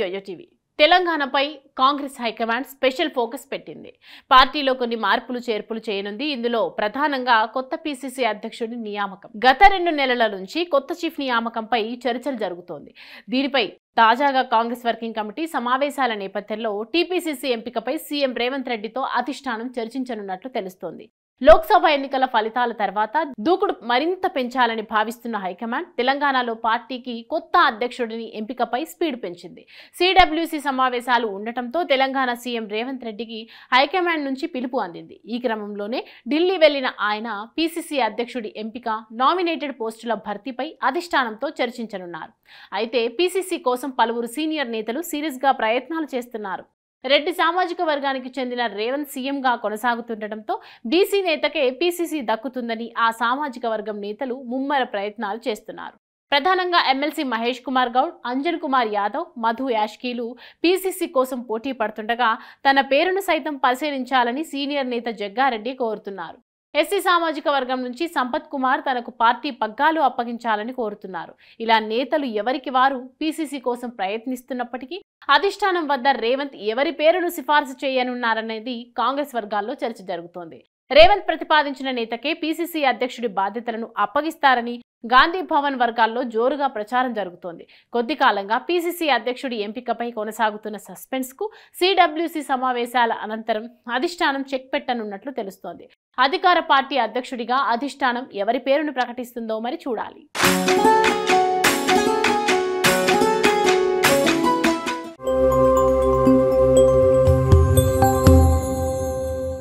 Yo-yo TV. తెలంగాణపై Congress high command special focus పెట్టింది. పార్టీలో కొన్ని మార్పులు చేర్పులు చేయనుంది. ఇందులో ప్రధానంగా కొత్త పీసీసీ అధ్యక్షుడి నియామకం. గత 2 నెలల నుంచి కొత్త చీఫ్ నియామకంపై చర్చలు జరుగుతోంది. దీనిపై తాజాగా కాంగ్రెస్ వర్కింగ్ కమిటీ సమావేశాల నేపథ్యంలో టీపీసీసీ ఎంపికపై సీఎం రేవంత్ రెడ్డితో అధిష్టానం చర్చించనున్నట్లు తెలుస్తోంది. లోక్సభ ఎన్నికల ఫలితాల తర్వాత దూకుడు మరింత పెంచాలని భావిస్తున్న హైకమాండ్ తెలంగాణలో పార్టీకి కొత్త అధ్యక్షుడిని ఎంపికపై స్పీడ్ పెంచింది. సిడబ్ల్యూసీ సమావేశాలు ఉండటంతో తెలంగాణ సీఎం రేవంత్ రెడ్డికి హైకమాండ్ నుంచి పిలుపు అందింది. ఈ క్రమంలోనే ఢిల్లీ వెళ్లిన ఆయన పీసీసీ అధ్యక్షుడి ఎంపిక, నామినేటెడ్ పోస్టుల భర్తీపై అధిష్టానంతో చర్చించనున్నారు. అయితే పీసీసీ కోసం పలువురు సీనియర్ నేతలు సీరియస్గా ప్రయత్నాలు చేస్తున్నారు. రెడ్డి సామాజిక వర్గానికి చెందిన రేవంత్ సీఎంగా కొనసాగుతుండటంతో బీసీ నేతకే పీసీసీ దక్కుతుందని ఆ సామాజిక వర్గం నేతలు ముమ్మర ప్రయత్నాలు చేస్తున్నారు. ప్రధానంగా ఎమ్మెల్సీ మహేష్ కుమార్ గౌడ్, అంజన్ కుమార్ యాదవ్, మధు యాష్కీలు పీసీసీ కోసం పోటీ పడుతుండగా తన పేరును సైతం పరిశీలించాలని సీనియర్ నేత జగ్గారెడ్డి కోరుతున్నారు. ఎస్సీ సామాజిక వర్గం నుంచి సంపత్ కుమార్ తనకు పార్టీ పగ్గాలు అప్పగించాలని కోరుతున్నారు. ఇలా నేతలు ఎవరికి వారు పీసీసీ కోసం ప్రయత్నిస్తున్నప్పటికీ అధిష్టానం వద్ద రేవంత్ ఎవరి పేరును సిఫార్సు చేయనున్నారనేది కాంగ్రెస్ వర్గాల్లో చర్చ జరుగుతోంది. రేవంత్ ప్రతిపాదించిన నేతకే పీసీసీ అధ్యక్షుడి బాధ్యతలను అప్పగిస్తారని గాంధీ భవన్ వర్గాల్లో జోరుగా ప్రచారం జరుగుతోంది. కొద్ది కాలంగా పీసీసీ అధ్యక్షుడి ఎంపికపై కొనసాగుతున్న సస్పెన్స్ కు సిడబ్ల్యూసీ సమావేశాల అనంతరం అధిష్టానం చెక్ పెట్టనున్నట్లు తెలుస్తోంది. అధికార పార్టీ అధ్యక్షుడిగా అధిష్టానం ఎవరి పేరును ప్రకటిస్తుందో మరి చూడాలి.